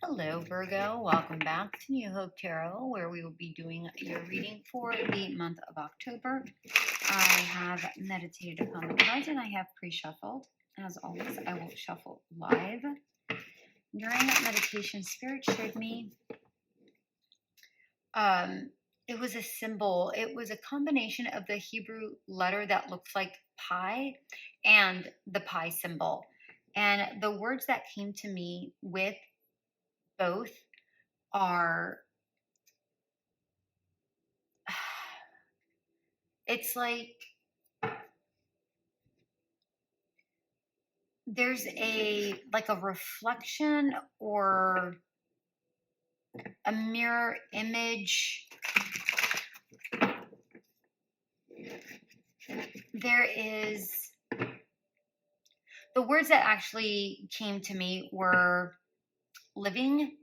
Hello, Virgo. Welcome back to New Hope Tarot, where we will be doing your reading for the month of October. I have meditated upon the cards and I have pre-shuffled. As always, I will shuffle live. During that meditation, Spirit showed me it was a symbol. It was a combination of the Hebrew letter that looks like pi and the pi symbol. And the words that came to me with both are, it's like there's a reflection or a mirror image. There is, the words that actually came to me were living,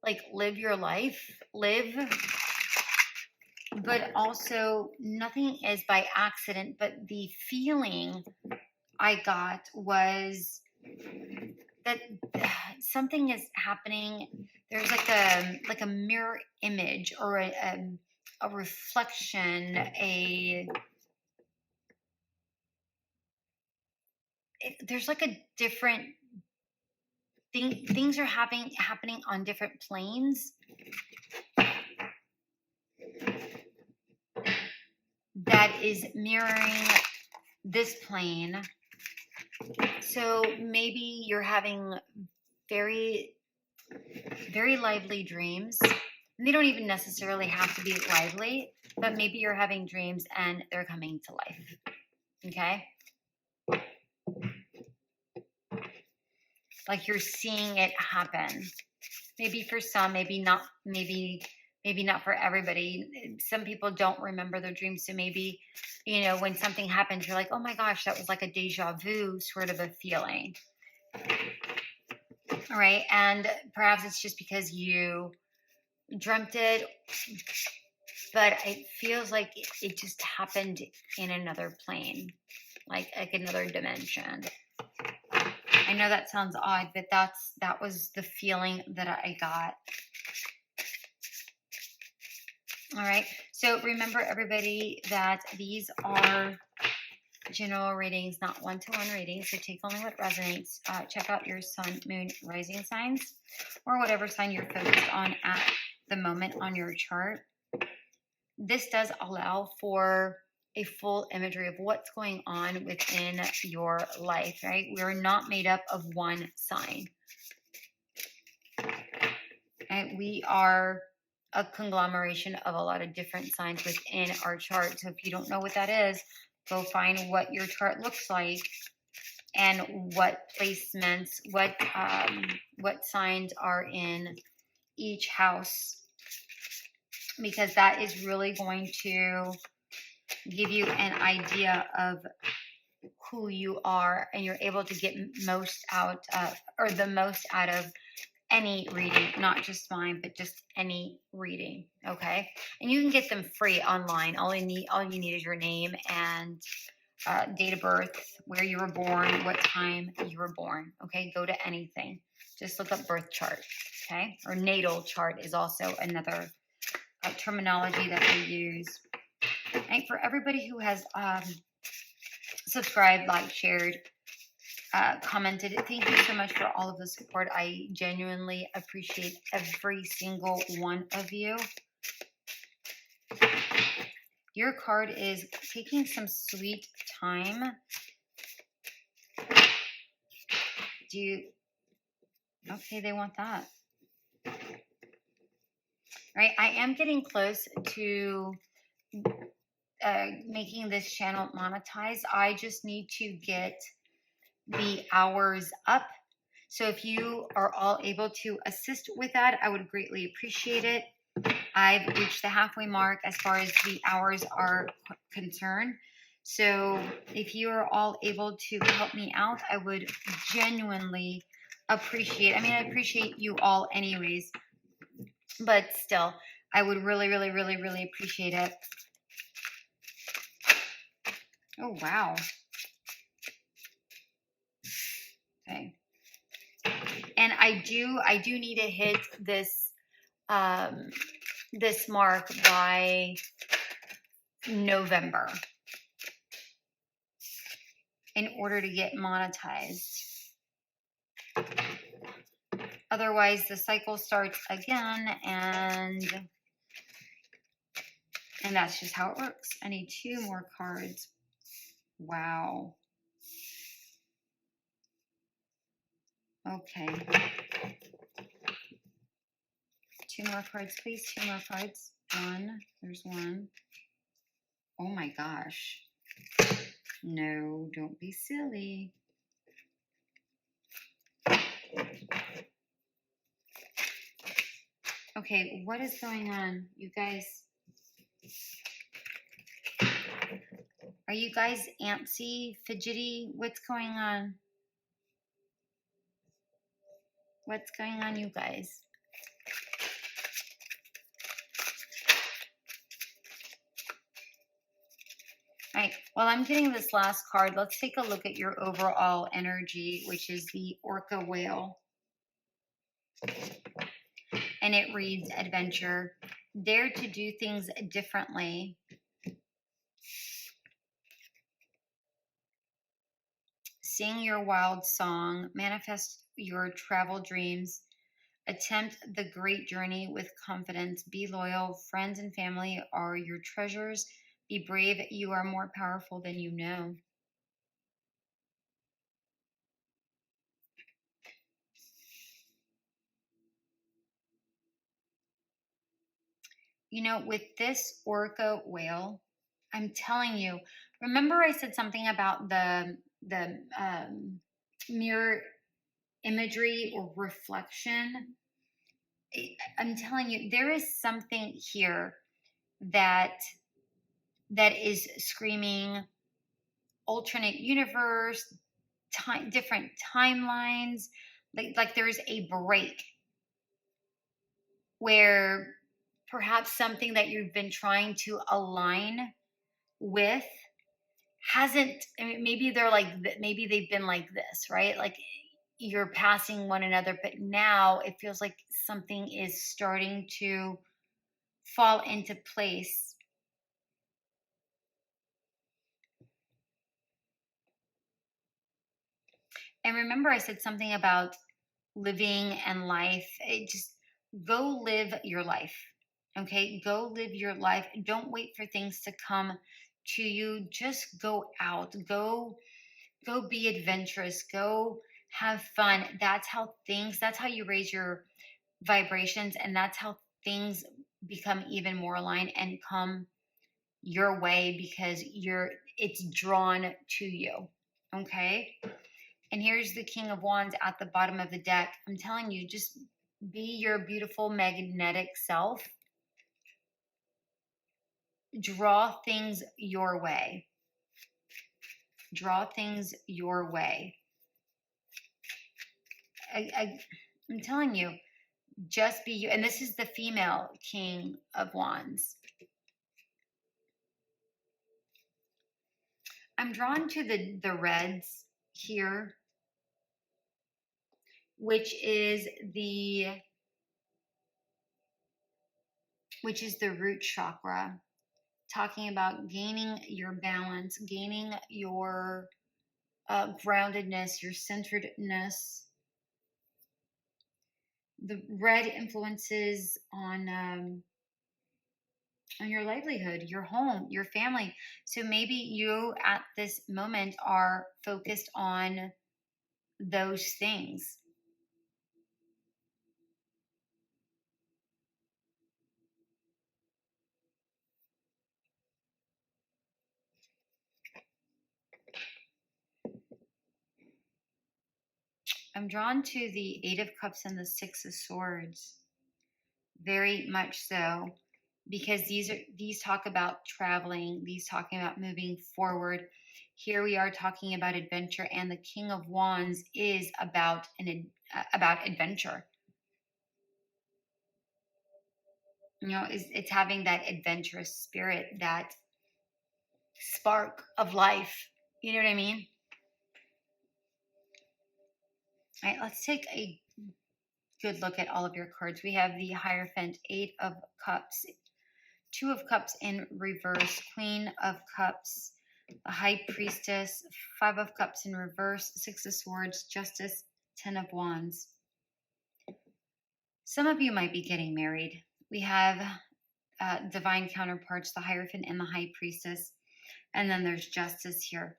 like live your life, live, but also nothing is by accident. But the feeling I got was that something is happening. There's like a mirror image or a reflection, there's like a different thing. Things are happening on different planes that is mirroring this plane. So maybe you're having very, very lively dreams. And they don't even necessarily have to be lively, but maybe you're having dreams and they're coming to life. Okay? Like you're seeing it happen. Maybe for some, maybe not, maybe not for everybody. Some people don't remember their dreams. So maybe, when something happens, you're like, oh my gosh, that was like a deja vu sort of a feeling. All right. And perhaps it's just because you dreamt it, but it feels like it just happened in another plane, like another dimension. I know that sounds odd, but that was the feeling that I got. All right. So remember, everybody, that these are general readings, not one-to-one readings. So take only what resonates. Check out your sun, moon, rising signs, or whatever sign you're focused on at the moment on your chart. This does allow for a full imagery of what's going on within your life, right? We are not made up of one sign. And we are a conglomeration of a lot of different signs within our chart. So if you don't know what that is, go find what your chart looks like and what placements, what signs are in each house, because that is really going to give you an idea of who you are, and you're able to get most out of, or the most out of any reading, not just mine, but just any reading. Okay. And you can get them free online. All you need is your name and date of birth, where you were born, what time you were born. Okay. Go to anything. Just look up birth chart. Okay. Or natal chart is also another terminology that they use. And for everybody who has subscribed, liked, shared, commented, thank you so much for all of the support. I genuinely appreciate every single one of you. Your card is taking some sweet time. Okay, they want that. Right, I am getting close to making this channel monetize. I just need to get the hours up. So if you are all able to assist with that, I would greatly appreciate it. I've reached the halfway mark as far as the hours are concerned. So if you are all able to help me out, I would genuinely appreciate. I mean, I appreciate you all anyways, but still, I would really, really, really, really appreciate it. Oh, wow. Okay. And I do need to hit this this mark by November in order to get monetized. Otherwise, the cycle starts again, and that's just how it works. I need 2 more cards. Wow. Okay. 2 more cards, please. 2 more cards. 1. There's 1. Oh my gosh. No, don't be silly. Okay, what is going on, you guys? Are you guys antsy, fidgety? What's going on? What's going on, you guys? All right, well, I'm getting this last card. Let's take a look at your overall energy, which is the Orca Whale. And it reads adventure. Dare to do things differently. Sing your wild song. Manifest your travel dreams. Attempt the great journey with confidence. Be loyal. Friends and family are your treasures. Be brave. You are more powerful than you know. You know, with this Orca Whale, I'm telling you, remember I said something about the mirror imagery or reflection? I'm telling you, there is something here that is screaming alternate universe, different timelines. Like there's a break where perhaps something that you've been trying to align with hasn't. I mean, maybe they're like, maybe they've been like this, right? Like you're passing one another, but now it feels like something is starting to fall into place. And remember, I said something about living and life. It just go live your life. Okay, go live your life. Don't wait for things to come to you. Just go out. Go be adventurous. Go have fun. That's how you raise your vibrations, and that's how things become even more aligned and come your way because it's drawn to you. Okay? And here's the King of Wands at the bottom of the deck. I'm telling you, just be your beautiful magnetic self. Draw things your way. Draw things your way. I'm telling you, just be you. And this is the female King of Wands. I'm drawn to the reds here, which is the root chakra, talking about gaining your balance, gaining your groundedness, your centeredness. The red influences on your livelihood, your home, your family. So maybe you at this moment are focused on those things. I'm drawn to the Eight of Cups and the Six of Swords. Very much so. Because these talk about traveling, these talking about moving forward. Here we are talking about adventure, and the King of Wands is about adventure. You know, it's having that adventurous spirit, that spark of life. You know what I mean? All right, let's take a good look at all of your cards. We have the Hierophant, Eight of Cups, Two of Cups in reverse, Queen of Cups, the High Priestess, Five of Cups in reverse, Six of Swords, Justice, Ten of Wands. Some of you might be getting married. We have divine counterparts, the Hierophant and the High Priestess, and then there's Justice here.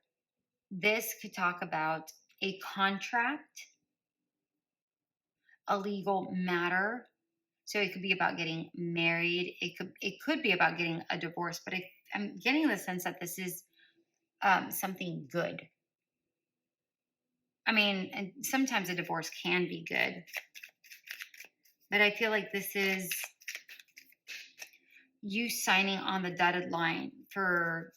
This could talk about a contract, a legal matter. So it could be about getting married. It could be about getting a divorce, but I'm getting the sense that this is something good. I mean, and sometimes a divorce can be good, but I feel like this is you signing on the dotted line for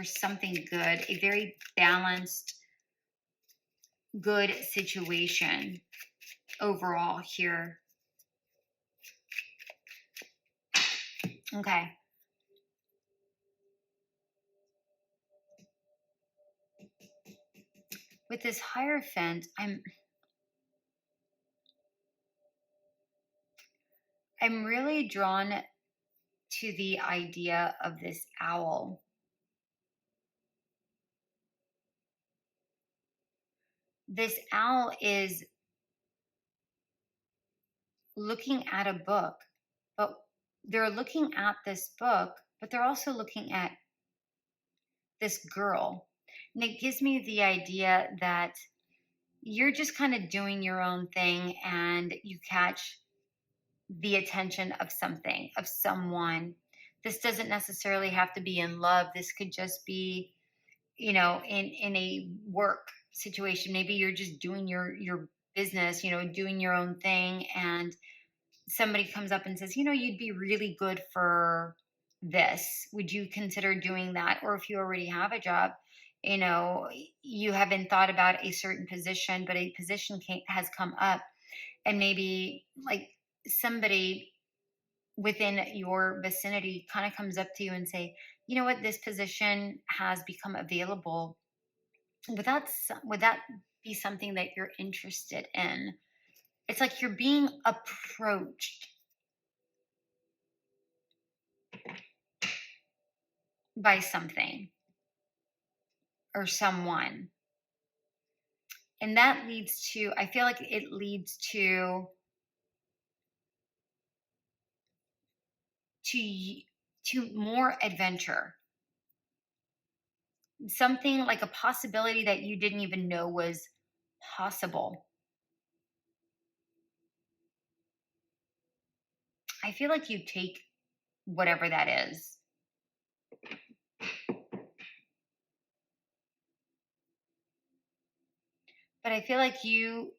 something good, a very balanced, good situation overall here. Okay. With this Hierophant, I'm really drawn to the idea of this owl. This owl is looking at a book, but they're looking at this book, but they're also looking at this girl. And it gives me the idea that you're just kind of doing your own thing and you catch the attention of something, of someone. This doesn't necessarily have to be in love. This could just be, in a work situation. Maybe you're just doing your business, doing your own thing, and somebody comes up and says, you'd be really good for this. Would you consider doing that? Or if you already have a job, you haven't thought about a certain position, but a position has come up, and maybe like somebody within your vicinity kind of comes up to you and say, you know what, this position has become available. Would that be something that you're interested in? It's like you're being approached by something or someone. And that leads to, I feel like it leads to more adventure. Something like a possibility that you didn't even know was possible. I feel like you take whatever that is. But I feel like you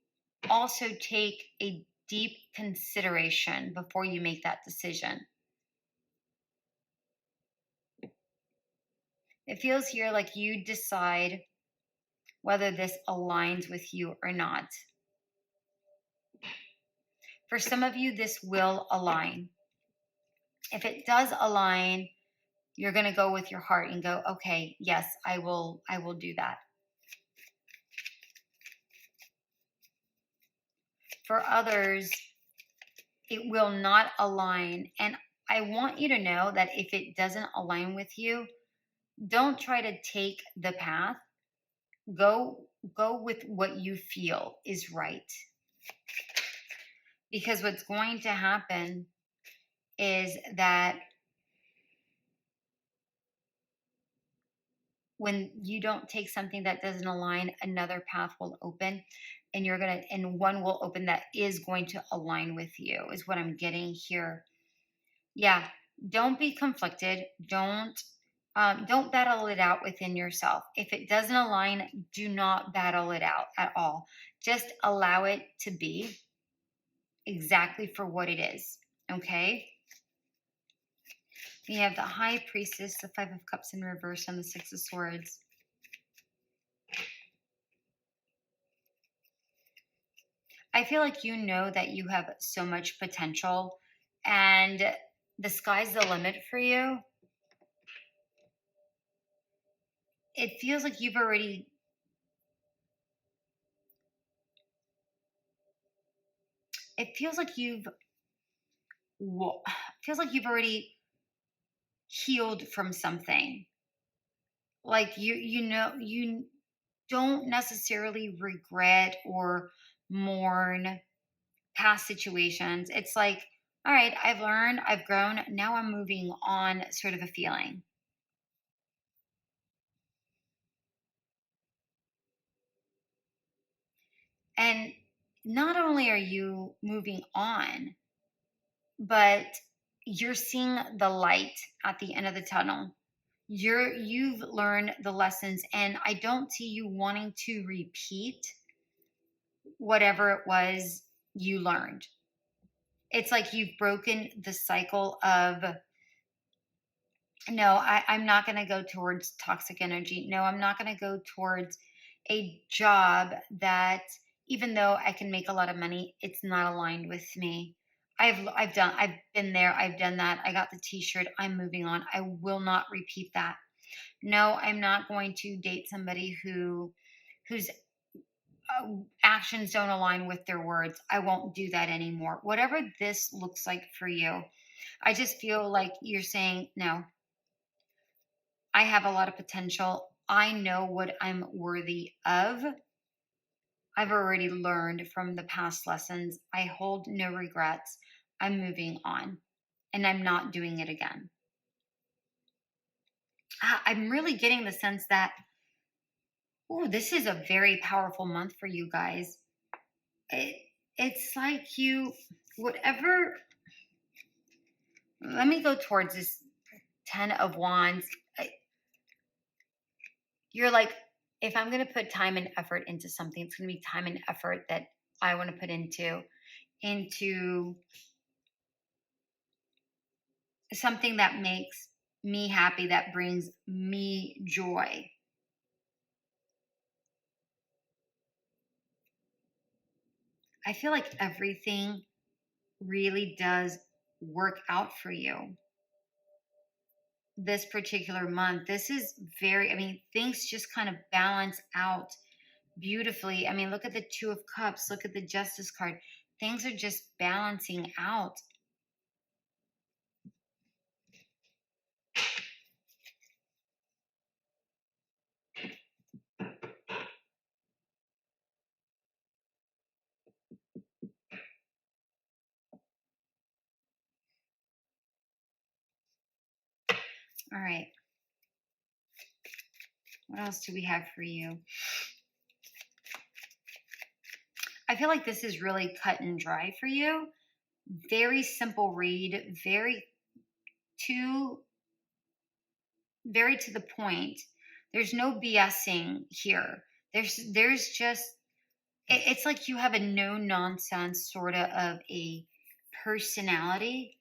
also take a deep consideration before you make that decision. It feels here like you decide whether this aligns with you or not. For some of you, this will align. If it does align, you're going to go with your heart and go, okay, yes, I will do that. For others, it will not align. And I want you to know that if it doesn't align with you, don't try to take the path. Go with what you feel is right. Because what's going to happen is that when you don't take something that doesn't align, another path will open, and one will open that is going to align with you, is what I'm getting here. Yeah, don't be conflicted. Don't battle it out within yourself. If it doesn't align, do not battle it out at all. Just allow it to be exactly for what it is. Okay? We have the High Priestess, the Five of Cups in reverse, and the Six of Swords. I feel like you know that you have so much potential and the sky's the limit for you. It feels like you've already it feels like you've already healed from something. Like you don't necessarily regret or mourn past situations. It's like, all right, I've learned, I've grown, now I'm moving on, sort of a feeling. And not only are you moving on, but you're seeing the light at the end of the tunnel. You've learned the lessons, and I don't see you wanting to repeat whatever it was you learned. It's like you've broken the cycle of, no, I'm not going to go towards toxic energy. No, I'm not going to go towards a job that, even though I can make a lot of money, it's not aligned with me. I've been there, I've done that. I got the t-shirt, I'm moving on. I will not repeat that. No, I'm not going to date somebody whose actions don't align with their words. I won't do that anymore. Whatever this looks like for you, I just feel like you're saying, no, I have a lot of potential. I know what I'm worthy of. I've already learned from the past lessons. I hold no regrets. I'm moving on and I'm not doing it again. I'm really getting the sense that, oh, this is a very powerful month for you guys. It's like whatever, let me go towards this 10 of Wands. You're like, if I'm going to put time and effort into something, it's going to be time and effort that I want to put into something that makes me happy, that brings me joy. I feel like everything really does work out for you this particular month. This is things just kind of balance out beautifully. Look at the Two of Cups, look at the Justice card. Things are just balancing out. All right. What else do we have for you? I feel like this is really cut and dry for you. Very simple read, very to the point. There's no BSing here. There's just, it's like you have a no nonsense sort of a personality.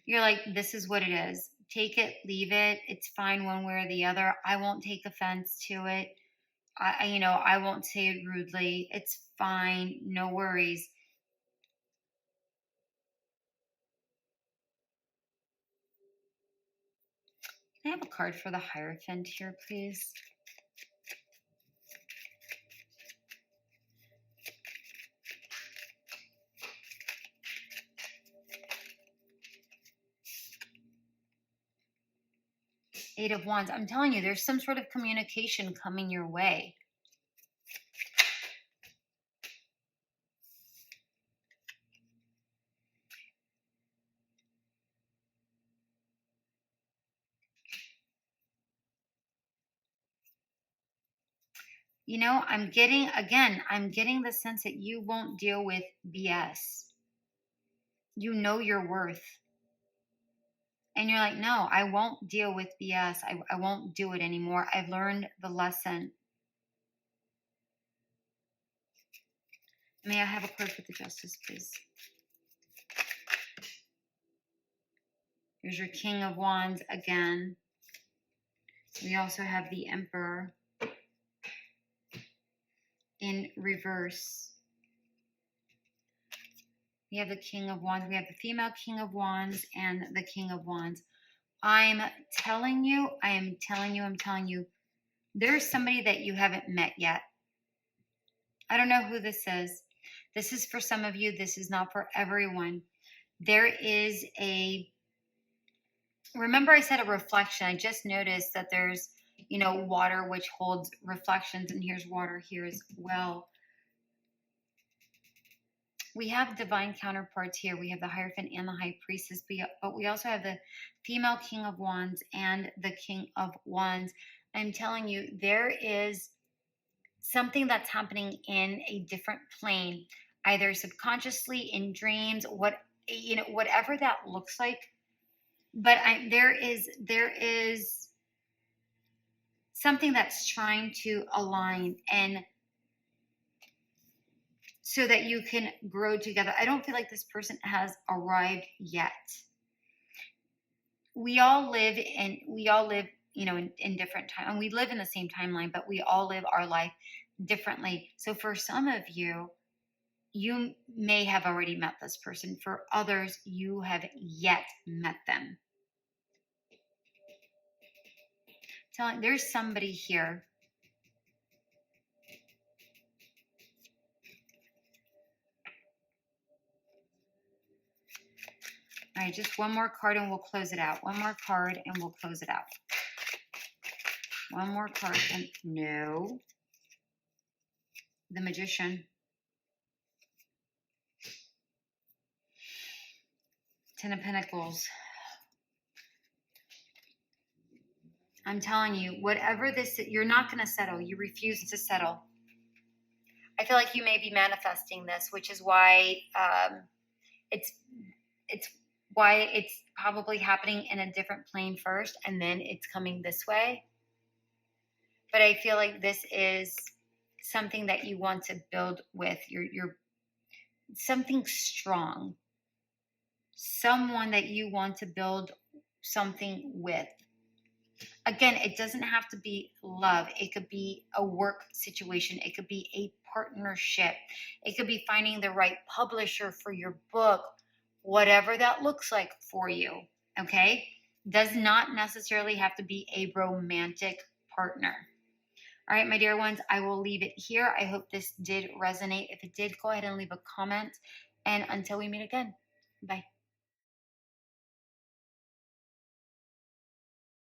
You're like, this is what it is. Take it, leave it. It's fine one way or the other. I won't take offense to it. I won't say it rudely. It's fine. No worries. Can I have a card for the Hierophant here, please? Eight of Wands. I'm telling you, there's some sort of communication coming your way. I'm getting the sense that you won't deal with BS. You know your worth. And you're like, no, I won't deal with BS. I won't do it anymore. I've learned the lesson. May I have a card for the Justice, please? There's your King of Wands again. We also have the Emperor in reverse. We have the King of Wands. We have the female King of Wands and the King of Wands. I'm telling you, there's somebody that you haven't met yet. I don't know who this is. This is for some of you. This is not for everyone. There is remember I said a reflection. I just noticed that there's, water, which holds reflections, and here's water here as well. We have divine counterparts here. We have the Hierophant and the High Priestess, but we also have the female King of Wands and the King of Wands. I'm telling you, there is something that's happening in a different plane, either subconsciously, in dreams, whatever that looks like. But there is something that's trying to align, and so that you can grow together. I don't feel like this person has arrived yet. We all live in different time, and we live in the same timeline, but we all live our life differently. So for some of you, you may have already met this person. For others, you have yet met them. There's somebody here. All right, just one more card and we'll close it out. One more card and we'll close it out. One more card and no. The Magician. Ten of Pentacles. I'm telling you, whatever this is, you're not going to settle. You refuse to settle. I feel like you may be manifesting this, which is why it's why it's probably happening in a different plane first, and then it's coming this way. But I feel like this is something that you want to build with. You're something strong. Someone that you want to build something with. Again, it doesn't have to be love. It could be a work situation. It could be a partnership. It could be finding the right publisher for your book, whatever that looks like for you, okay? Does not necessarily have to be a romantic partner. All right, my dear ones, I will leave it here. I hope this did resonate. If it did, go ahead and leave a comment. And until we meet again, bye.